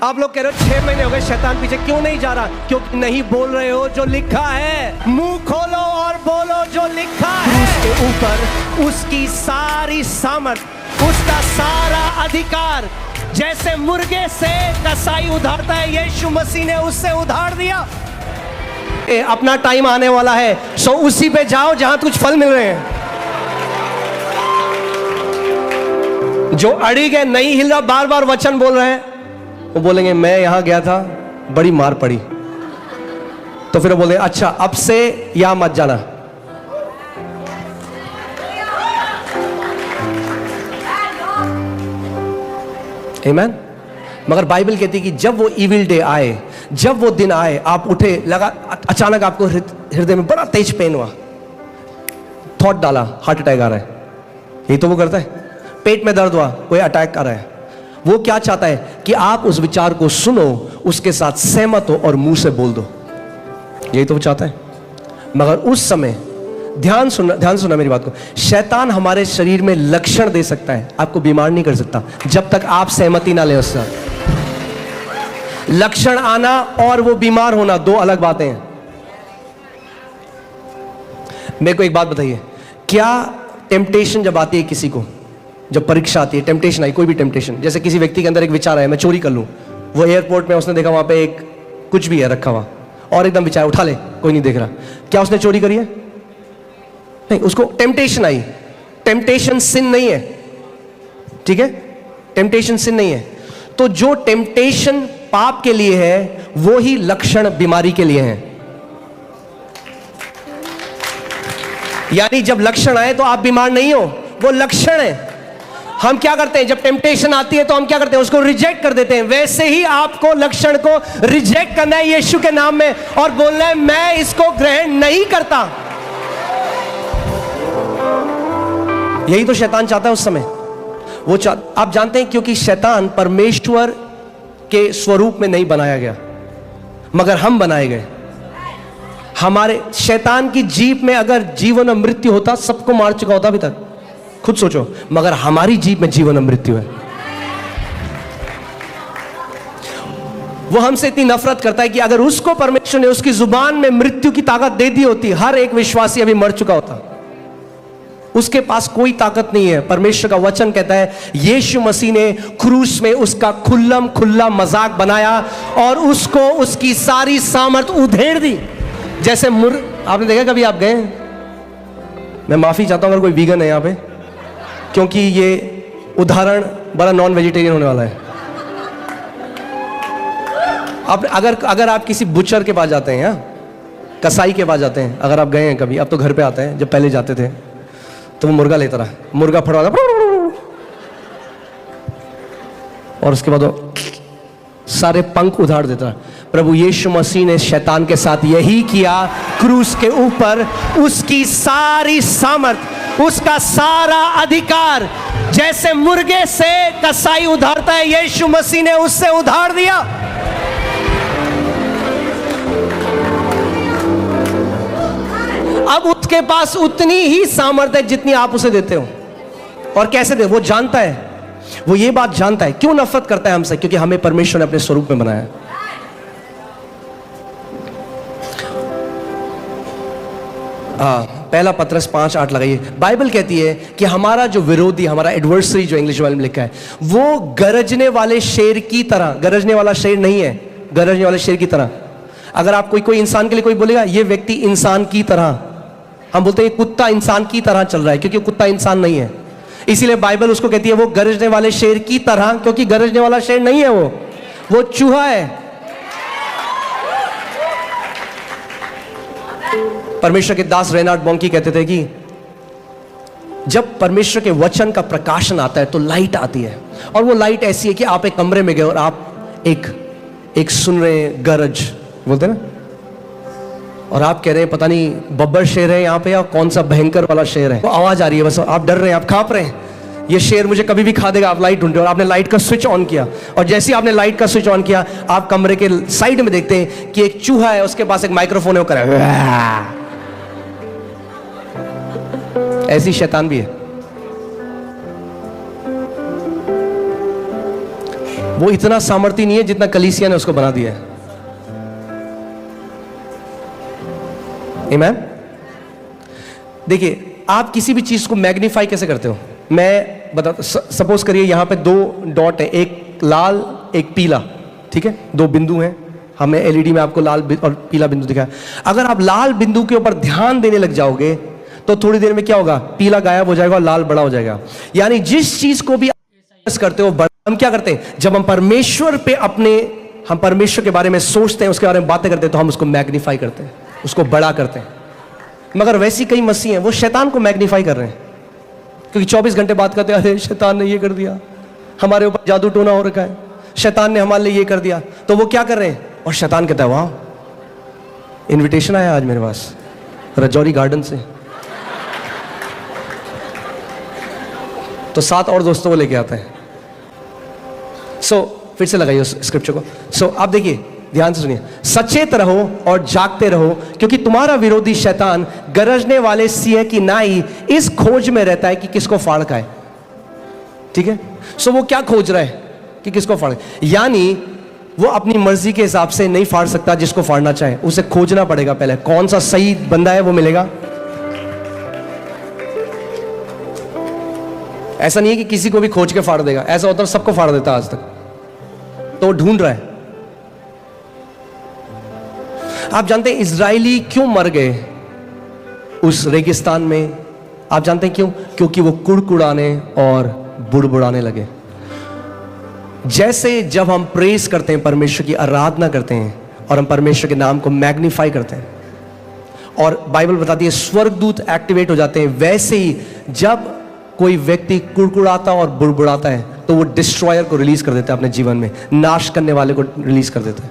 आप लोग कह रहे हो 6 महीने हो गए शैतान पीछे क्यों नहीं जा रहा? क्योंकि नहीं बोल रहे हो जो लिखा है। मुंह खोलो और बोलो जो लिखा है। उसके ऊपर उसकी सारी सामर्थ, उसका सारा अधिकार, जैसे मुर्गे से कसाई उधारता है, यीशु मसीह ने उससे उधार दिया। अपना टाइम आने वाला है, सो उसी पे जाओ जहां कुछ फल मिल रहे हैं। जो अड़ी गए, नहीं हिल रहा, बार बार वचन बोल रहे हैं, वो बोलेंगे मैं यहां गया था, बड़ी मार पड़ी। तो फिर वो बोले अच्छा अब से यहां मत जाना। आमीन। मगर बाइबल कहती है कि जब वो इविल डे आए, जब वो दिन आए, आप उठे, लगा अचानक आपको हृदय में बड़ा तेज पेन हुआ, थॉट डाला हार्ट अटैक आ रहा है, यही तो वो करता है। पेट में दर्द हुआ, कोई अटैक आ रहा है। वो क्या चाहता है कि आप उस विचार को सुनो, उसके साथ सहमत हो और मुंह से बोल दो, यही तो वो चाहता है। मगर उस समय ध्यान सुना मेरी बात को, शैतान हमारे शरीर में लक्षण दे सकता है, आपको बीमार नहीं कर सकता जब तक आप सहमति ना ले उससे। लक्षण आना और वो बीमार होना दो अलग बातें हैं। मेरे को एक बात बताइए, क्या टेम्पटेशन जब आती है किसी को, जब परीक्षा आती है, टेम्पटेशन आई, कोई भी टेम्पटेशन, जैसे किसी व्यक्ति के अंदर एक विचार आया मैं चोरी कर लूं, वो एयरपोर्ट में उसने देखा वहां पे एक कुछ भी है रखा हुआ और एकदम विचार उठा ले, कोई नहीं देख रहा, क्या उसने चोरी करी है? नहीं, उसको टेम्पटेशन आई। टेम्पटेशन सिन नहीं है, ठीक है, टेम्पटेशन सिन नहीं है। तो जो टेम्पटेशन पाप के लिए है, वो ही लक्षण बीमारी के लिए है। यानी जब लक्षण आए तो आप बीमार नहीं हो, वो लक्षण है। हम क्या करते हैं जब टेम्पटेशन आती है तो हम क्या करते हैं, उसको रिजेक्ट कर देते हैं। वैसे ही आपको लक्षण को रिजेक्ट करना है यीशु के नाम में और बोलना है मैं इसको ग्रहण नहीं करता। यही तो शैतान चाहता है उस समय। वो आप जानते हैं, क्योंकि शैतान परमेश्वर के स्वरूप में नहीं बनाया गया, मगर हम बनाए गए। हमारे शैतान की जीभ में अगर जीवन और मृत्यु होता, सबको मार चुका होता अभी तक, खुद सोचो। मगर हमारी जीभ में जीवन और मृत्यु है। वो हमसे इतनी नफरत करता है कि अगर उसको परमेश्वर ने उसकी जुबान में मृत्यु की ताकत दे दी होती, हर एक विश्वासी अभी मर चुका होता। उसके पास कोई ताकत नहीं है। परमेश्वर का वचन कहता है यीशु मसीह ने क्रूस में उसका खुल्ला मजाक बनाया और उसको उसकी सारी सामर्थ उधेड़ दी। जैसे आपने देखा कभी, आप गए, मैं माफी चाहता हूं अगर कोई वीगन है यहां पे, क्योंकि ये उदाहरण बड़ा नॉन वेजिटेरियन होने वाला है। आप अगर आप किसी बुचर के पास जाते हैं, कसाई के पास जाते हैं, अगर आप गए हैं कभी, अब तो घर पे आते हैं, जब पहले जाते थे तो वो मुर्गा लेता रहा, मुर्गा फड़वा और उसके बाद वो सारे पंख उधार देता रहा। प्रभु यीशु मसीह ने शैतान के साथ यही किया। क्रूस के ऊपर उसकी सारी सामर्थ, उसका सारा अधिकार, जैसे मुर्गे से कसाई उधारता है, यीशु मसीह ने उससे उधार दिया। अब उसके पास उतनी ही सामर्थ है जितनी आप उसे देते हो। और कैसे दे, वो जानता है, वो ये बात जानता है। क्यों नफरत करता है हमसे? क्योंकि हमें परमेश्वर ने अपने स्वरूप में बनाया। पहला पत्रस 5:8 लगाइए। बाइबल कहती है कि हमारा जो विरोधी, हमारा एडवर्सरी, जो इंग्लिश में लिखा है, वो गरजने वाले शेर की तरह, गरजने वाला शेर नहीं है, गरजने वाले शेर की तरह। अगर आप कोई इंसान के लिए कोई बोलेगा ये व्यक्ति इंसान की तरह, हम बोलते हैं कुत्ता इंसान की तरह चल रहा है, क्योंकि कुत्ता इंसान नहीं है। इसीलिए बाइबल उसको कहती है वो गरजने वाले शेर की तरह, क्योंकि गरजने वाला शेर नहीं है, वो चूहा है। परमेश्वर के दास रेनार्ड बॉन्की कहते थे कि जब परमेश्वर के वचन का प्रकाशन आता है तो लाइट आती है, और वो लाइट ऐसी है कि आप एक कमरे में गए और आप एक सुन रहे हैं गरज, बोलते हैं ना, और आप कह रहे हैं पता नहीं बब्बर शेर है यहाँ पे या कौन सा भयंकर वाला शेर है। वो आवाज आ रही है, बस आप डर रहे हैं, आप कांप रहे हैं, ये शेर मुझे कभी भी खा देगा। आप लाइट ढूंढते हो और आपने लाइट का स्विच ऑन किया, और जैसे ही आपने लाइट का स्विच ऑन किया, आप कमरे के साइड में देखते हैं कि एक चूहा है, उसके पास एक माइक्रोफोन है, वो कर रहा है। ऐसी शैतान भी है। वो इतना सामर्थ्य नहीं है जितना कलीसिया ने उसको बना दिया है। आमीन। देखिए, आप किसी भी चीज को मैग्नीफाई कैसे करते हो? मैं बताता, सपोज करिए यहां पे 2 डॉट है, एक लाल एक पीला, ठीक है, 2 बिंदु हैं। हमें एलईडी में आपको लाल और पीला बिंदु दिखा है। अगर आप लाल बिंदु के ऊपर ध्यान देने लग जाओगे तो थोड़ी देर में क्या होगा? पीला गायब हो जाएगा और लाल बड़ा हो जाएगा। यानी जिस चीज को भी आप करते हो, हम क्या करते हैं? जब हम परमेश्वर पे हम परमेश्वर के बारे में सोचते हैं, उसके बारे में बातें करते हैं, तो हम उसको मैग्नीफाई करते हैं, उसको बड़ा करते हैं। मगर वैसी कई मसीह हैं, वो शैतान को मैग्नीफाई कर रहे हैं, क्योंकि 24 घंटे बात करते हैं, अरे शैतान ने ये कर दिया, हमारे ऊपर जादू टोना हो रखा है, शैतान ने हमारे लिए ये कर दिया। तो वो क्या कर रहे हैं? और शैतान कहता है, वाह, इनविटेशन आया आज मेरे पास रजौरी गार्डन से, तो 7 और दोस्तों को लेके आता है। फिर से लगाइए उस स्क्रिप्चर को। आप देखिए, ध्यान से सुनिए, सचेत रहो और जागते रहो, क्योंकि तुम्हारा विरोधी शैतान गरजने वाले सिंह की नाई इस खोज में रहता है कि किसको फाड़ खाए। ठीक है, वो क्या खोज रहा है? कि किसको फाड़े। यानी वो अपनी मर्जी के हिसाब से नहीं फाड़ सकता जिसको फाड़ना चाहे, उसे खोजना पड़ेगा पहले, कौन सा सही बंदा है वो मिलेगा। ऐसा नहीं है कि किसी को भी खोज के फाड़ देगा, ऐसा होता है सबको फाड़ देता आज तक, तो वो ढूंढ रहा है। आप जानते हैं इजरायली क्यों मर गए उस रेगिस्तान में? आप जानते हैं क्यों? क्योंकि वो कुड़कुड़ाने और बुड़बुड़ाने लगे। जैसे जब हम प्रेस करते हैं, परमेश्वर की आराधना करते हैं और हम परमेश्वर के नाम को मैग्नीफाई करते हैं, और बाइबल बताती है स्वर्गदूत एक्टिवेट हो जाते हैं, वैसे ही जब कोई व्यक्ति कुड़कुड़ाता और बुड़बुड़ाता है तो वो डिस्ट्रॉयर को रिलीज कर देता है अपने जीवन में, नाश करने वाले को रिलीज कर देता है।